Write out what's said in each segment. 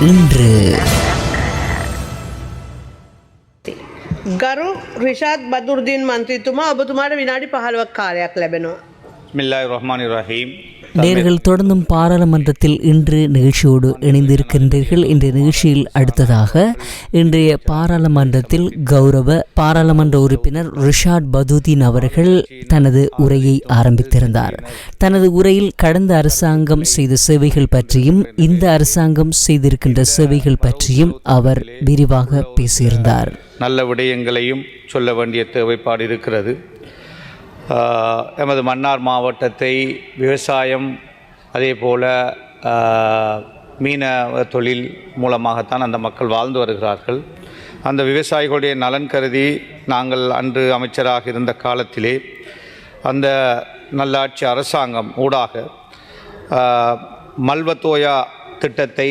இன்று ගරු රිෂාද් බදුර්දීන් මන්ත්‍රීතුමා ඔබතුමාට විනාඩි 15ක් කාලයක් ලැබෙනවා. பிஸ்மில்லாஹிர் ரஹ்மானிர் ரஹீம். நேர்கள் தொடர்ந்தும் பாராளுமன்றத்தில் இன்று நிகழ்ச்சியோடு இணைந்திருக்கின்றீர்கள். இன்றைய நிகழ்ச்சியில் அடுத்ததாக இன்றைய பாராளுமன்றத்தில் கௌரவ பாராளுமன்ற உறுப்பினர் ரிஷாட் பதுதீன் அவர்கள் தனது உரையை ஆரம்பித்திருந்தார். தனது உரையில் கடந்த அரசாங்கம் செய்த சேவைகள் பற்றியும் இந்த அரசாங்கம் செய்திருக்கின்ற சேவைகள் பற்றியும் அவர் விரிவாக பேசியிருந்தார். நல்ல விடயங்களையும் சொல்ல வேண்டிய தேவைப்பாடு இருக்கிறது. எமது மன்னார் மாவட்டத்தை விவசாயம் அதே போல் மீனவ தொழில் மூலமாகத்தான் அந்த மக்கள் வாழ்ந்து வருகிறார்கள். அந்த விவசாயிகளுடைய நலன் கருதி நாங்கள் அன்று அமைச்சராக இருந்த காலத்திலே அந்த நல்லாட்சி அரசாங்கம் ஊடாக மல்வத்தோயா திட்டத்தை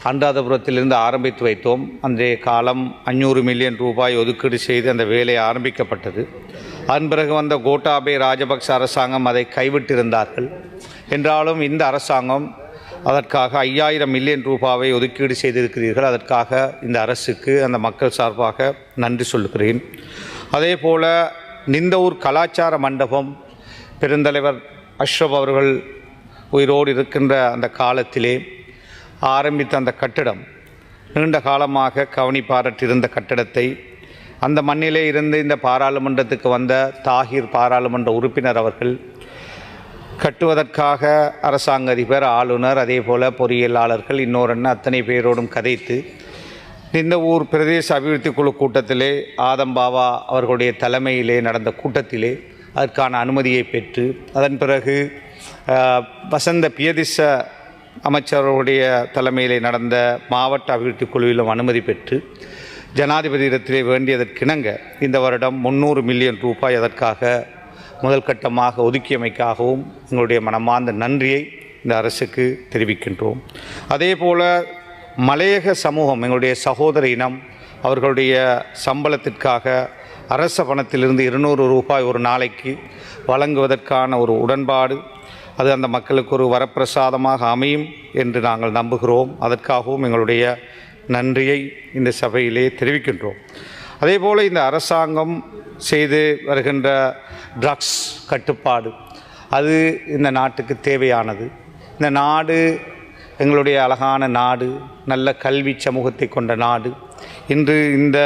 அனுராதபுரத்திலிருந்து ஆரம்பித்து வைத்தோம். அன்றைய காலம் 500 மில்லியன் ரூபாய் ஒதுக்கீடு செய்து அந்த வேலை ஆரம்பிக்கப்பட்டது. அதன் பிறகு வந்த கோட்டாபே ராஜபக்ச அரசாங்கம் அதை கைவிட்டிருந்தார்கள். என்றாலும் இந்த அரசாங்கம் அதற்காக 5000 மில்லியன் ரூபாவை ஒதுக்கீடு செய்திருக்கிறீர்கள். அதற்காக இந்த அரசுக்கு அந்த மக்கள் சார்பாக நன்றி சொல்லுகிறேன். அதே போல் நிந்தவூர் கலாச்சார மண்டபம் பெருந்தலைவர் அஷ்ரப் அவர்கள் உயிரோடு இருக்கின்ற அந்த காலத்திலே ஆரம்பித்த அந்த கட்டிடம் நீண்ட காலமாக கவனிப்பாரற்றிருந்த கட்டிடத்தை அந்த மண்ணிலே இருந்து இந்த பாராளுமன்றத்துக்கு வந்த தாகிர் பாராளுமன்ற உறுப்பினர் அவர்கள் கட்டுவதற்காக அரசாங்க அதிபர், ஆளுநர், அதே போல் பொறியியலாளர்கள் இன்னொரு அத்தனை பேரோடும் கதைத்து இந்த ஊர் பிரதேச அபிவிருத்தி குழு கூட்டத்திலே ஆதம்பாவா அவர்களுடைய தலைமையிலே நடந்த கூட்டத்திலே அதற்கான அனுமதியை பெற்று அதன் பிறகு வசந்த பியதிச அமைச்சர்களுடைய தலைமையிலே நடந்த மாவட்ட அபிவிருத்தி குழுவிலும் அனுமதி பெற்று ஜனாதிபதியிடத்திலே வேண்டியதற்கிணங்க இந்த வருடம் 300 மில்லியன் ரூபாய் அதற்காக முதல் கட்டமாக ஒதுக்கியமைக்காகவும் எங்களுடைய மனமார்ந்த நன்றியை இந்த அரசுக்கு தெரிவிக்கின்றோம். அதே போல் மலையக சமூகம் எங்களுடைய சகோதர இனம் அவர்களுடைய சம்பளத்திற்காக அரச பணத்திலிருந்து 200 ரூபாய் ஒரு நாளைக்கு வழங்குவதற்கான ஒரு உடன்பாடு அது அந்த மக்களுக்கு ஒரு வரப்பிரசாதமாக அமையும் என்று நாங்கள் நம்புகிறோம். அதற்காகவும் எங்களுடைய நன்றியை இந்த சபையிலே தெரிவிக்கின்றோம். அதே போல் இந்த அரசாங்கம் செய்து வருகின்ற ட்ரக்ஸ் கட்டுப்பாடு அது இந்த நாட்டுக்கு தேவையானது. இந்த நாடு எங்களுடைய அழகான நாடு, நல்ல கல்வி சமூகத்தை கொண்ட நாடு. இன்று இந்த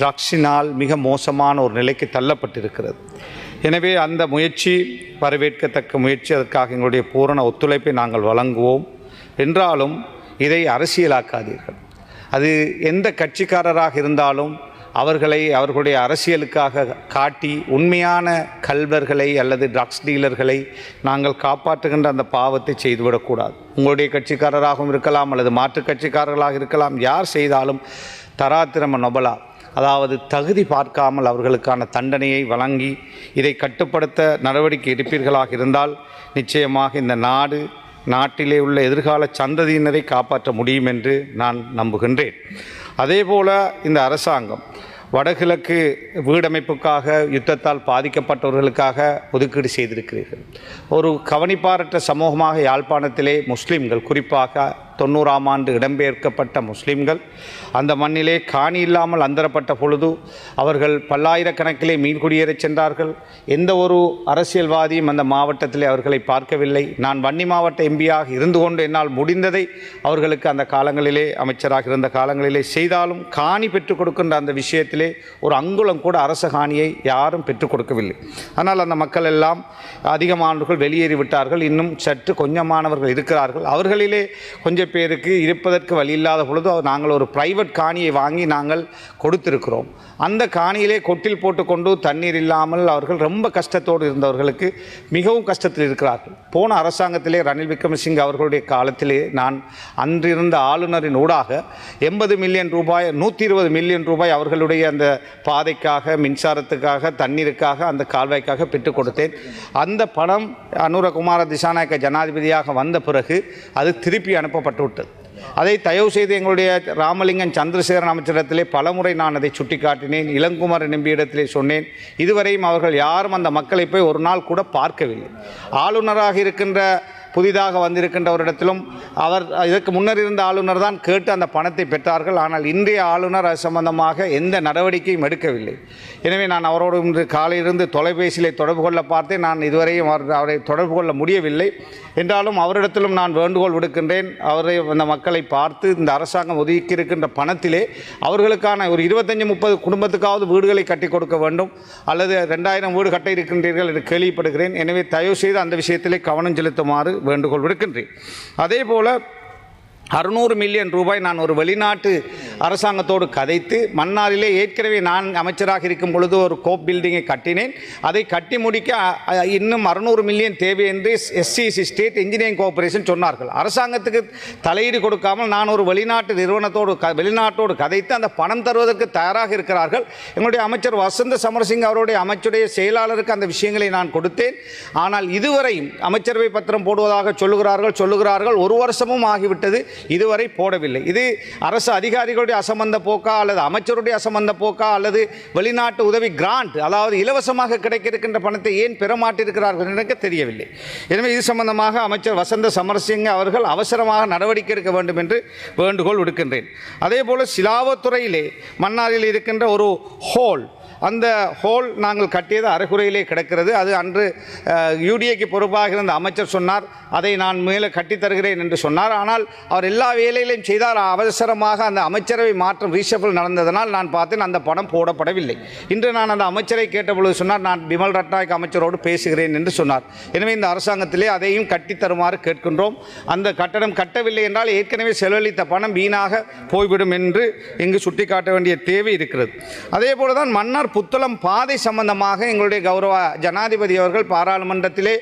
ட்ரக்ஸினால் மிக மோசமான ஒரு நிலைக்கு தள்ளப்பட்டிருக்கிறது. எனவே அந்த முயற்சி வரவேற்கத்தக்க முயற்சி. அதற்காக எங்களுடைய பூரண ஒத்துழைப்பை நாங்கள் வழங்குவோம். என்றாலும் இதை அரசியலாக்காதீர்கள். அது எந்த கட்சிக்காரராக இருந்தாலும் அவர்களுடைய அரசியலுக்காக காட்டி உண்மையான கள்வர்களை அல்லது ட்ரக்ஸ் டீலர்களை நாங்கள் காப்பாற்றுகின்ற அந்த பாவத்தை செய்துவிடக்கூடாது. உங்களுடைய கட்சிக்காரராகவும் இருக்கலாம் அல்லது மாற்றுக் கட்சிக்காரர்களாக இருக்கலாம். யார் செய்தாலும் தராத்திரம நொபலா, அதாவது தகுதி பார்க்காமல் அவர்களுக்கான தண்டனையை வழங்கி இதை கட்டுப்படுத்த நடவடிக்கை எடுப்பீர்களாக இருந்தால் நிச்சயமாக இந்த நாட்டிலே உள்ள எதிர்கால சந்ததியினரை காப்பாற்ற முடியும் என்று நான் நம்புகின்றேன். அதேபோல் இந்த அரசாங்கம் வடகிழக்கு வீடமைப்புக்காக யுத்தத்தால் பாதிக்கப்பட்டவர்களுக்காக ஒதுக்கீடு செய்திருக்கிறீர்கள். ஒரு கவனிப்பாரற்ற சமூகமாக யாழ்ப்பாணத்திலே முஸ்லீம்கள், குறிப்பாக 90ஆம் ஆண்டு இடம்பெயர்க்கப்பட்ட முஸ்லீம்கள் அந்த மண்ணிலே காணி இல்லாமல் அந்தரப்பட்ட பொழுது அவர்கள் பல்லாயிரக்கணக்கிலே மீள்குடியேறச் சென்றார்கள். எந்த ஒரு அரசியல்வாதியும் அந்த மாவட்டத்திலே அவர்களை பார்க்கவில்லை. நான் வன்னி மாவட்ட எம்பியாக இருந்து கொண்டு என்னால் முடிந்ததை அவர்களுக்கு அந்த காலங்களிலே அமைச்சராக இருந்த காலங்களிலே செய்தாலும் காணி பெற்றுக் கொடுக்கின்ற அந்த விஷயத்திலே ஒரு அங்குலம் கூட அரச காணியை யாரும் பெற்றுக் கொடுக்கவில்லை. ஆனால் அந்த மக்கள் எல்லாம் அதிகமானவர்கள் வெளியேறிவிட்டார்கள். இன்னும் சற்று கொஞ்சமானவர்கள் இருக்கிறார்கள். அவர்களிலே கொஞ்சம் பேருக்கு இருப்பதற்கு வழி இல்லாத பொழுது நாங்கள் ஒரு பிரைவேட் காணியை வாங்கி நாங்கள் கொடுத்திருக்கிறோம். அந்த காணியிலே கொட்டில் போட்டுக்கொண்டு தண்ணீர் இல்லாமல் அவர்கள் ரொம்ப கஷ்டத்தோடு இருந்தவர்களுக்கு மிகவும் கஷ்டத்தில் இருக்கிறார்கள். போன அரசாங்கத்திலே ரணில் விக்ரமசிங்க அவர்களுடைய காலத்திலே நான் அன்றிருந்த ஆளுநரின் ஊடாக 80 மில்லியன் ரூபாய் 120 மில்லியன் ரூபாய் அவர்களுடைய அந்த பாதைக்காக, மின்சாரத்துக்காக, தண்ணீருக்காக, அந்த கால்வாய்க்காக பெற்றுக் கொடுத்தேன். அந்த பணம் அனுரகுமார திசாநாயக்க ஜனாதிபதியாக வந்த பிறகு அது திருப்பி அனுப்பப்பட்டு விட்டது. அதை தயவு செய்து எங்களுடைய ராமலிங்கம் சந்திரசேகரன் அமைச்சரிடத்திலே பலமுறை நான் அதை சுட்டிக்காட்டினேன். இளங்குமரன் எம்பியிடத்திலே சொன்னேன். இதுவரையும் அவர்கள் யாரும் அந்த மக்களை போய் ஒரு நாள் கூட பார்க்கவில்லை. ஆளுநராக இருக்கின்ற புதிதாக வந்திருக்கின்றவரிடத்திலும் அவர் இதற்கு முன்னர் இருந்த ஆளுநர் தான் கேட்டு அந்த பணத்தை பெற்றார்கள். ஆனால் இன்றைய ஆளுநர் அது சம்பந்தமாக எந்த நடவடிக்கையும் எடுக்கவில்லை. எனவே நான் அவரோடு இன்று காலையிலிருந்து தொலைபேசியிலே தொடர்பு கொள்ள பார்த்தேன். நான் இதுவரையும் அவரை தொடர்பு கொள்ள முடியவில்லை. என்றாலும் அவரிடத்திலும் நான் வேண்டுகோள் விடுக்கின்றேன். அவரை அந்த மக்களை பார்த்து இந்த அரசாங்கம் ஒதுக்கி இருக்கின்ற பணத்திலே அவர்களுக்கான ஒரு 25-30 குடும்பத்துக்காவது வீடுகளை கட்டி கொடுக்க வேண்டும். அல்லது 2000 வீடு கட்ட இருக்கின்றீர்கள் என்று கேள்விப்படுகிறேன். எனவே தயவு செய்து அந்த விஷயத்திலே கவனம் செலுத்துமாறு வேண்டுகோள் விடுக்கின்றேன். அதேபோல 600 மில்லியன் ரூபாய் நான் ஒரு வெளிநாட்டு அரசாங்கத்தோடு கதைத்து மன்னாரிலே ஏற்கனவே நான் அமைச்சராக இருக்கும் பொழுது ஒரு கோப் பில்டிங்கை கட்டினேன். அதை கட்டி முடிக்க இன்னும் 600 மில்லியன் தேவை என்று SCC ஸ்டேட் இன்ஜினியரிங் கோஆபரேஷன் சொன்னார்கள். அரசாங்கத்துக்கு தலையீடு கொடுக்காமல் நான் ஒரு வெளிநாட்டு வெளிநாட்டோடு கதைத்து அந்த பணம் தருவதற்கு தயாராக இருக்கிறார்கள். எங்களுடைய அமைச்சர் வசந்த சமரசிங்க அவருடைய அமைச்சருடைய செயலாளருக்கு அந்த விஷயங்களை நான் கொடுத்தேன். ஆனால் இதுவரையும் அமைச்சரவை பத்திரம் போடுவதாக சொல்லுகிறார்கள். ஒரு வருஷமும் ஆகிவிட்டது, இதுவரை போடவில்லை. இது அரசு அதிகாரிகளுடைய அசம்பந்த போக்கா அல்லது அமைச்சருடைய அசம்பந்த போக்கா அல்லது வெளிநாட்டு உதவி கிராண்ட், அதாவது இலவசமாக கிடைக்க இருக்கின்ற பணத்தை ஏன் பெற மாட்டிருக்கிறார்கள் எனக்கு தெரியவில்லை. எனவே இது சம்பந்தமாக அமைச்சர் வசந்த சமரசிங்க அவர்கள் அவசரமாக நடவடிக்கை எடுக்க வேண்டும் என்று வேண்டுகோள் விடுக்கின்றேன். அதே போல சிலாவத்துறையிலே மன்னாரில் இருக்கின்ற ஒரு ஹோல், அந்த ஹோல் நாங்கள் கட்டியது அரைகுறையிலே கிடக்கிறது. அது அன்று UDAக்கு பொறுப்பாக இருந்த அமைச்சர் சொன்னார், அதை நான் மேலே கட்டித்தருகிறேன் என்று சொன்னார். ஆனால் அவர் எல்லா வேலைகளையும் செய்தார். அவசரமாக அந்த அமைச்சரவை மாற்றம் ரீஷபிள் நடந்ததனால் நான் பார்த்தேன் அந்த பணம் போடப்படவில்லை. இன்று நான் அந்த அமைச்சரை கேட்டபொழுது சொன்னார், நான் பிமல் ரட்நாயக் அமைச்சரோடு பேசுகிறேன் என்று சொன்னார். எனவே இந்த அரசாங்கத்திலே அதையும் கட்டித்தருமாறு கேட்கின்றோம். அந்த கட்டடம் கட்டவில்லை என்றால் ஏற்கனவே செலவழித்த பணம் வீணாக போய்விடும் என்று இங்கு சுட்டிக்காட்ட வேண்டிய தேவை இருக்கிறது. அதே போல தான் மன்னார் புத்தளம் பாதை சம்பந்தமாக எங்களுடைய கௌரவ ஜனாதிபதி அவர்கள் பாராளுமன்றத்திலே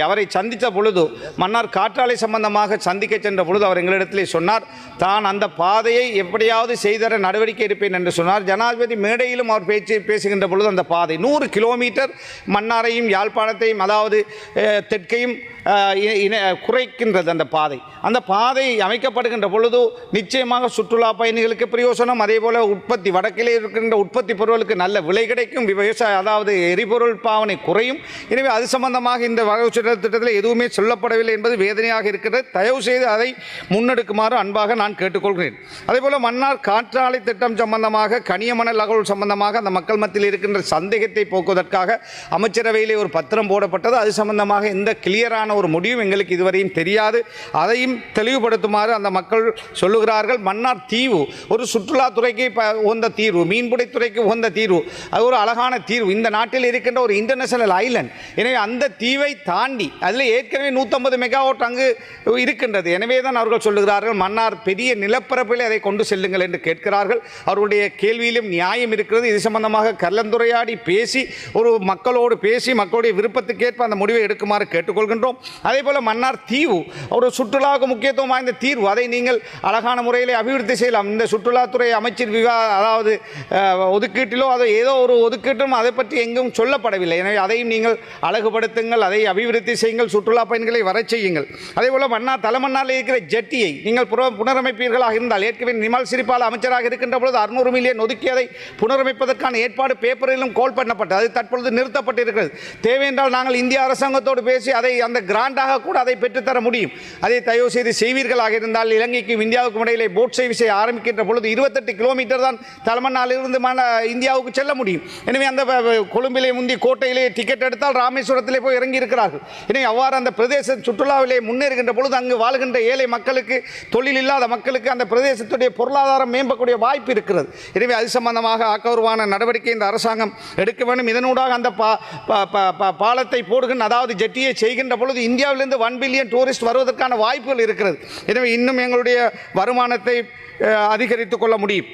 அவரை சந்தித்த பொழுது மன்னார் காற்றாலை சம்பந்தமாக சந்திக்க சென்ற பொழுது அவர் எங்களிடத்திலே சொன்னார், தான் அந்த பாதையை எப்படியாவது செய்தர நடவடிக்கை எடுப்பேன் என்று சொன்னார். ஜனாதிபதி மேடையிலும் அவர் பேசுகின்ற பொழுது அந்த பாதை 100 கிலோமீட்டர் மன்னாரையும் யாழ்ப்பாணத்தையும் அதாவது தெற்கையும் குறைக்கின்றது. அந்த பாதை அமைக்கப்படுகின்ற பொழுது நிச்சயமாக சுற்றுலா பயணிகளுக்கு பிரயோசனம். அதே போல வடக்கிலே இருக்கின்ற உற்பத்தி பொருட்களுக்கு நல்ல விலை கிடைக்கும். விவசாய அதாவது எரிபொருள் பாவனை குறையும். எனவே அது சம்பந்தமாக இந்த வரவு திட்டத்தில் எதுவுமே சொல்லப்படவில்லை என்பது வேதனையாக இருக்கிறது. தயவு செய்து அதை முன்னெடுக்குமாறு அன்பாக நான் கேட்டுக்கொள்கிறேன். அதே போல மன்னார் காற்றாலை திட்டம் சம்பந்தமாக கனியமணல் அகழ்வு சம்பந்தமாக அந்த மக்கள் மத்தியில் இருக்கின்ற சந்தேகத்தை போக்குவதற்காக அமைச்சரவையிலே ஒரு பத்திரம் போடப்பட்டது. அது சம்பந்தமாக எந்த கிளியரான ஒரு முடிவும் எங்களுக்கு இதுவரையும் தெரியாது. அதையும் தெளிவுபடுத்துமாறு அந்த மக்கள் சொல்லுகிறார்கள். மன்னார் தீவு ஒரு சுற்றுலாத்துறைக்கு உகந்த தீர்வு, மீன்பிடித்துறைக்கு உகந்த தீர்வு, அது ஒரு அழகான தீர்வு. இந்த நாட்டில் இருக்கின்ற ஒரு இன்டர்நேஷனல் ஐலண்ட். எனவே அந்த தீவை தாண்டி அதில் ஏற்கனவே 150 மெகாவாட் அங்கு இருக்கின்றது. எனவே தான் அவர்கள் சொல்லுகிறார்கள் மன்னார் பெரிய நிலப்பரப்பில் அதை கொண்டு செல்லுங்கள் என்று கேட்கிறார்கள். அவர்களுடைய கேள்வியிலும் நியாயம் இருக்கிறது. இது சம்பந்தமாக கலந்துரையாடி பேசி ஒரு மக்களோடு பேசி மக்களுடைய விருப்பத்துக்கேற்ப அந்த முடிவை எடுக்குமாறு கேட்டுக்கொள்கின்றோம். அதே போல மன்னார் தீவு ஒரு சுற்றுலாவுக்கு முக்கியத்துவம் வாய்ந்த தீர்வு. அதை நீங்கள் அழகான முறையில் அபிவிருத்தி செய்யலாம். இந்த சுற்றுலாத்துறை அமைச்சர் அதாவது ஒதுக்கீட்டிலோ அதை ஏதோ ஒரு ஒதுக்கீட்டும் அதை பற்றி எங்கும் சொல்லப்படவில்லை. எனவே அதையும் நீங்கள் அழகுபடுத்துங்கள், அதை அபிவிருத்தி செய்யுங்கள், சுற்றுலா பயணிகளை வர செய்யுங்கள். அதே போல மன்னார் தலைமன்னாரில் இருக்கிற ஜெட்டியை நீங்கள் புனரமைப்பீர்களாக இருந்தால், ஏற்கனவே நிமல் சிறிபால அமைச்சராக இருக்கின்ற பொழுது 600 மில்லியன் ஒதுக்கி அதை புனரமைப்பதற்கான ஏற்பாடு பேப்பரிலும் கோல் பண்ணப்பட்டது. அது தற்பொழுது நிறுத்தப்பட்டிருக்கிறது. தேவை என்றால் நாங்கள் இந்திய அரசாங்கத்தோடு பேசி அதை அந்த கிராண்டாக கூட அதை பெற்றுத்தர முடியும். அதை தயவு செய்து செய்வீர்களாக இருந்தால் இலங்கைக்கும் இந்தியாவுக்கும் இடையிலே போட் சர்வீஸை ஆரம்பிக்கின்ற பொழுது 28 கிலோமீட்டர் தான் தலைமன்னாரிலிருந்து இந்தியாவுக்கு செல்ல முடியும். எனவே அந்த கொழும்பிலே முந்தி கோட்டையிலே டிக்கெட் எடுத்தால் ராமேஸ்வரத்திலே போய் இறங்கி இருக்கிறார்கள். எனவே அவ்வாறு அந்த பிரதேச சுற்றுலாவிலே முன்னேறுகின்ற பொழுது அங்கு வாழ்கின்ற ஏழை மக்களுக்கு, தொழில் இல்லாத மக்களுக்கு அந்த பிரதேசத்துடைய பொருளாதாரம் மேம்படக்கூடிய வாய்ப்பு இருக்கிறது. எனவே அது சம்பந்தமாக ஆக்கபூர்வமான நடவடிக்கை இந்த அரசாங்கம் எடுக்க வேண்டும். இதனூடாக அந்த பாலத்தை போடுகின்ற அதாவது ஜெட்டியை செய்கின்ற பொழுது இந்தியாவிலிருந்து 1 பில்லியன் டூரிஸ்ட் வருவதற்கான வாய்ப்புகள் இருக்கிறது. எனவே இன்னும் எங்களுடைய வருமானத்தை அதிகரித்துக் கொள்ள முடியும்.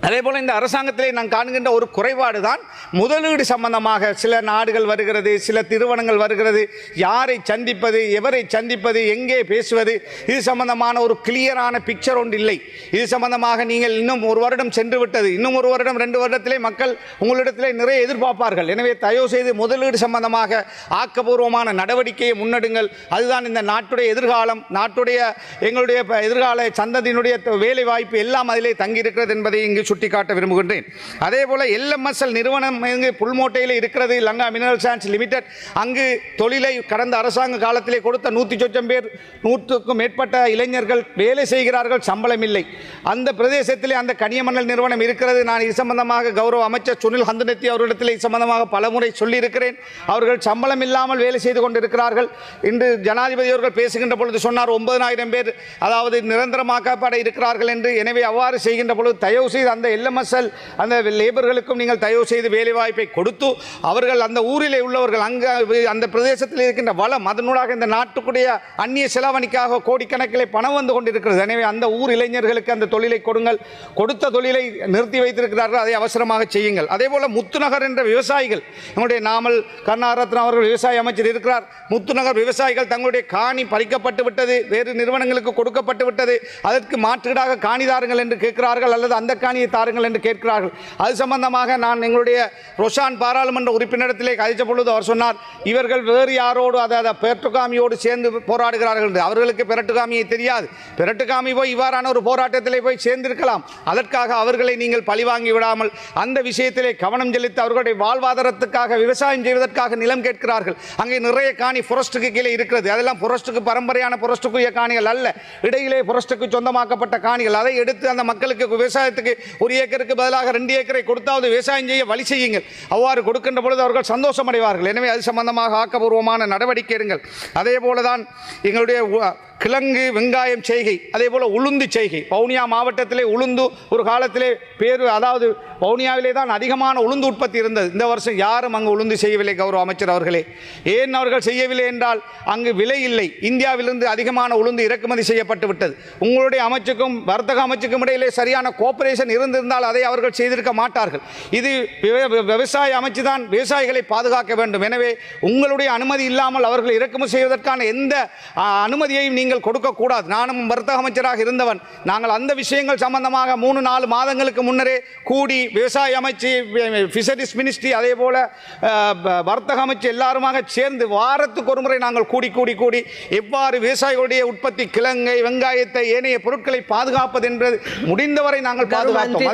அதே போல் இந்த அரசாங்கத்திலே நான் காணுகின்ற ஒரு குறைபாடு தான் முதலீடு சம்பந்தமாக சில நாடுகள் வருகிறது, சில நிறுவனங்கள் வருகிறது. யாரை சந்திப்பது, எவரை சந்திப்பது, எங்கே பேசுவது, இது சம்பந்தமான ஒரு கிளியரான பிக்சர் ஒன்று இல்லை. இது சம்பந்தமாக நீங்கள் இன்னும் ஒரு வருடம் சென்று விட்டது, இன்னும் ஒரு வருடம் 2 வருடத்திலே மக்கள் உங்களிடத்திலே நிறைய எதிர்பார்ப்பார்கள். எனவே தயவு செய்து முதலீடு சம்பந்தமாக ஆக்கப்பூர்வமான நடவடிக்கையை முன்னெடுங்கள். அதுதான் இந்த நாட்டுடைய எதிர்காலம், எங்களுடைய எதிர்கால சந்ததியினுடைய வேலை வாய்ப்பு எல்லாம் அதிலே தங்கியிருக்கிறது என்பதை இங்கு சுட்டிக்காட்ட விரும்புகின்றேன். அதேபோல் LMSL நிறுவனம் இங்கு புல்மோட்டையில் இருக்கிறது, லங்கா மினரல் சான்ஸ் லிமிடெட். அங்கு தொழிலை கடந்த அரசாங்க காலத்திலே கொடுத்த 100 பேர் 100க்கும் மேற்பட்ட இளைஞர்கள் வேலை செய்கிறார்கள், சம்பளம் இல்லை. அந்த பிரதேசத்திலே அந்த கனியமணல் நிறுவனம் இருக்கிறது. நான் இது சம்பந்தமாக கௌரவ அமைச்சர் சுனில் ஹந்தனத்தி அவர்களிடத்தில் இது சம்பந்தமாக பலமுறை சொல்லியிருக்கிறேன். அவர்கள் சம்பளம் இல்லாமல் வேலை செய்து கொண்டிருக்கிறார்கள். இன்று ஜனாதிபதி அவர்கள் பேசுகின்ற பொழுது சொன்னார் 9,000 பேர் அதாவது நிரந்தரமாக்கப்பட இருக்கிறார்கள் என்று. எனவே அவ்வாறு செய்கின்ற பொழுது தயவு செய்து அந்த LMSL அந்த லேபர்களுக்கும் நீங்கள் தயவு செய்து வேலைவாய்ப்பை கொடுத்து அவர்கள் அந்த ஊரிலே உள்ளவர்கள் அங்கு அந்த பிரதேசத்தில் இருக்கின்ற வளம் அதனூடாக இந்த நாட்டுக்குடைய அந்நிய செலவணிக்காக கோடிக்கணக்கிலே பணம் வந்து கொண்டிருக்கிறது. எனவே அந்த ஊர் இளைஞர்களுக்கு அந்த தொழிலை கொடுங்கள். கொடுத்த தொழிலை நிறுத்தி வைத்திருக்கிறார்கள், அதை அவசரமாக செய்யுங்கள். அதேபோல் முத்துநகர் என்ற விவசாயிகள், நம்முடைய நாமல் கருணாரத்னம் அவர்கள் விவசாய அமைச்சர் இருக்கிறார். முத்துநகர் விவசாயிகள் தங்களுடைய காணி பறிக்கப்பட்டு விட்டது, வேறு நிறுவனங்களுக்கு கொடுக்கப்பட்டு விட்டது, அதற்கு மாற்றீடாக காணி தாருங்கள் என்று கேட்கிறார்கள், அல்லது அந்த காணியை தாருங்கள் என்று கேட்கிறார்கள். அது சம்பந்தமாக நான் எங்களுடைய ரொஷான் பாராளுமன்ற உறுப்பினரிடத்திலே கதைத்த பொழுது அவர் சொன்னார், இவர்கள் வேறு யாரோடு அதாவது பெரட்டுகாமியோடு சேர்ந்து போராடுகிறார்கள் என்று. அவர்களுக்கு பெரட்டுகாமியை தெரியாது. பெரட்டுகாமி போய் இவ்வாறான ஒரு போராட்டத்திலே போய் சேர்ந்திருக்கலாம். அதற்காக அவர்களை நீங்கள் பழிவாங்கி விடாமல் அந்த விஷயத்திலே கவனம் செலுத்தி அவர்களுடைய வாழ்வாதாரத்துக்காக விவசாயம் செய்வதற்காக நிலம் கேட்கிறார்கள். அங்கே நிறைய காணி புரஸ்டுக்கு கீழே இருக்கிறது. அதெல்லாம் புரஸ்டுக்கு பரம்பரையான புரஸ்டுக்குரிய காணிகள் அல்ல, இடையிலே புரஸ்டுக்கு சொந்தமாக்கப்பட்ட காணிகள். அதை எடுத்து அந்த மக்களுக்கு விவசாயத்துக்கு 1 ஏக்கருக்கு பதிலாக 2 ஏக்கரை கொடுத்தாவது விவசாயம் செய்ய வழி செய்யுங்கள். அவ்வாறு கொடுக்கின்ற பொழுது அவர்கள் சந்தோஷம் அடைவார்கள். எனவே அது சம்பந்தமாக ஆக்கப்பூர்வமான நடவடிக்கை எடுங்கள். அதே போலதான் எங்களுடைய கிழங்கு வெங்காயம் செய்கை, அதே போல் உளுந்து செய்கை. வவுனியா மாவட்டத்திலே உளுந்து ஒரு காலத்திலே அதாவது வவுனியாவிலே தான் அதிகமான உளுந்து உற்பத்தி இருந்தது. இந்த வருஷம் யாரும் அங்கு உளுந்து செய்யவில்லை. கௌரவ அமைச்சர் அவர்களே, ஏன் அவர்கள் செய்யவில்லை என்றால் அங்கு விலை இல்லை. இந்தியாவிலிருந்து அதிகமான உளுந்து இறக்குமதி செய்யப்பட்டு விட்டது. உங்களுடைய அமைச்சுக்கும் வர்த்தக அமைச்சுக்கும் இடையிலே சரியான கோஆபரேஷன் இருந்திருந்தால் அதை அவர்கள் செய்திருக்க மாட்டார்கள். இது விவசாய அமைச்சு தான் விவசாயிகளை பாதுகாக்க வேண்டும். எனவே உங்களுடைய அனுமதி இல்லாமல் அவர்கள் இறக்குமதி செய்வதற்கான எந்த அனுமதியையும் நீங்கள் கொடுக்கக்கூடாது. நானும் வர்த்தக அமைச்சராக இருந்தவன். நாங்கள் அந்த விஷயங்கள் சம்பந்தமாக 3-4 மாதங்களுக்கு முன்னரே கூடி விவசாய அமைச்சு, ஃபிஷரிஸ் மினிஸ்ட்ரி, அதே போல வர்த்தக அமைச்சு எல்லாருமாக சேர்ந்து வாரத்துக்கு ஒரு முறை நாங்கள் கூடி எவ்வாறு விவசாயிகளுடைய உற்பத்தி கிழங்கை வெங்காயத்தை ஏனைய பொருட்களை பாதுகாப்பது என்பது முடிந்தவரை நாங்கள் பாதுகாத்தோம்.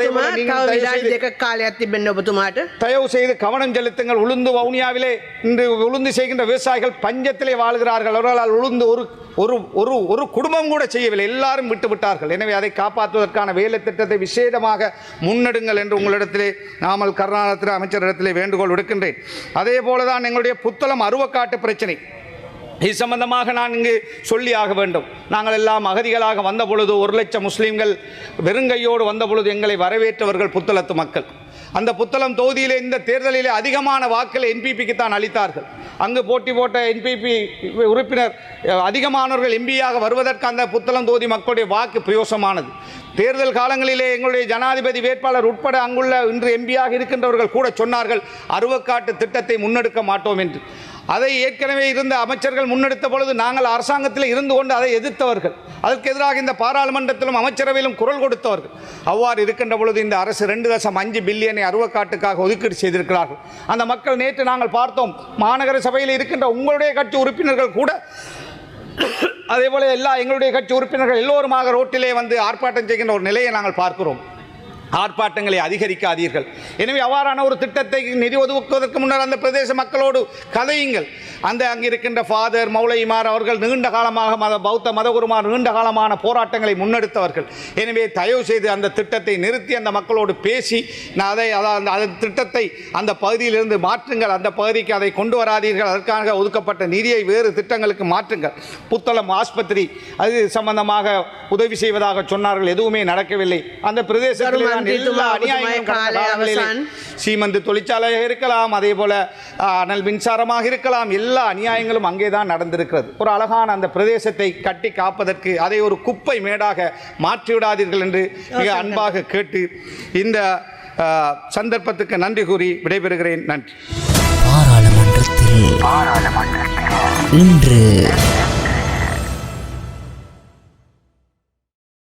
தயவு செய்து கவனம் செலுத்துங்கள். உளுந்து வவுனியாவிலே இன்று உளுந்து செய்கின்ற விவசாயிகள் பஞ்சத்திலே வாழ்கிறார்கள். அவர்களால் உளுந்து ஒரு குடும்பம் கூட செய்யவில்லை, எல்லாரும் விட்டு விட்டார்கள். எனவே அதை காப்பாற்றுவதற்கான வேலை திட்டத்தை விசேடமாக முன்னெடுங்கள் என்று உங்களிடத்திலே நாமல் கருணாரத்ன அமைச்சரிடத்திலே வேண்டுகோள் விடுக்கின்றேன். அதே போலதான் எங்களுடைய புத்தளம் அருவக்காட்டு பிரச்சனை. இது சம்பந்தமாக நான் இங்கு சொல்லி ஆக வேண்டும். நாங்கள் எல்லாம் அகதிகளாக வந்த பொழுது 1 லட்சம் முஸ்லீம்கள் வெறுங்கையோடு வந்த பொழுது எங்களை வரவேற்றவர்கள் புத்தளத்து மக்கள். அந்த புத்தளம் தொகுதியிலே இந்த தேர்தலிலே அதிகமான வாக்களை NPPக்கு தான் அளித்தார்கள். அங்கு போட்டி போட்ட NPP உறுப்பினர் அதிகமானவர்கள் எம்பியாக வருவதற்கு அந்த புத்தளம் தொகுதி மக்களுடைய வாக்கு பிரயோசமானது. தேர்தல் காலங்களிலே எங்களுடைய ஜனாதிபதி வேட்பாளர் உட்பட அங்குள்ள இன்று எம்பியாக இருக்கின்றவர்கள் கூட சொன்னார்கள், அருவக்காட்டு திட்டத்தை முன்னெடுக்க மாட்டோம் என்று. அதை ஏற்கனவே இருந்த அமைச்சர்கள் முன்னெடுத்த பொழுது நாங்கள் அரசாங்கத்தில் இருந்து கொண்டு அதை எதிர்த்தவர்கள். அதற்கு எதிராக இந்த பாராளுமன்றத்திலும் அமைச்சரவையிலும் குரல் கொடுத்தவர்கள். அவ்வாறு இருக்கின்ற பொழுது இந்த அரசு 2.5 பில்லியனை அருவக்காட்டுக்காக ஒதுக்கீடு செய்திருக்கிறார்கள். அந்த மக்கள் நேற்று நாங்கள் பார்த்தோம், மாநகர சபையில் இருக்கின்ற உங்களுடைய கட்சி உறுப்பினர்கள் கூட அதே போல எங்களுடைய கட்சி உறுப்பினர்கள் எல்லோருமாக ரோட்டிலே வந்து ஆர்ப்பாட்டம் செய்கின்ற ஒரு நிலையை நாங்கள் பார்க்கிறோம். ஆர்ப்பாட்டங்களை அதிகரிக்காதீர்கள். எனவே அவ்வாறான ஒரு திட்டத்தை நிதி ஒதுக்குவதற்கு முன்னர் அந்த பிரதேச மக்களோடு கதையுங்கள். அங்கே இருக்கின்ற ஃபாதர் மௌலைமார் அவர்கள் நீண்ட காலமாக பௌத்த மதகுருமார் நீண்ட காலமான போராட்டங்களை முன்னெடுத்தவர்கள். எனவே தயவு செய்து அந்த திட்டத்தை நிறுத்தி அந்த மக்களோடு பேசி அந்த திட்டத்தை அந்த பகுதியிலிருந்து மாற்றுங்கள். அந்த பகுதிக்கு அதை கொண்டு வராதீர்கள். அதற்காக ஒதுக்கப்பட்ட நிதியை வேறு திட்டங்களுக்கு மாற்றுங்கள். புத்தளம் ஆஸ்பத்திரி அது சம்பந்தமாக உதவி செய்வதாக சொன்னார்கள், எதுவுமே நடக்கவில்லை. அந்த பிரதேசத்தில் சீமந்து தொழிற்சாலையாக இருக்கலாம், அதே போல அனல் மின்சாரமாக இருக்கலாம், எல்லா அநியாயங்களும் அங்கேதான் நடந்திருக்கிறது. ஒரு அழகான அந்த பிரதேசத்தை கட்டி காப்பதற்கு அதை ஒரு குப்பை மேடாக மாற்றிவிடாதீர்கள் என்று மிக அன்பாக கேட்டு இந்த சந்தர்ப்பத்துக்கு நன்றி கூறி விடைபெறுகிறேன். நன்றி. பாராளுமன்றத்தில் இன்று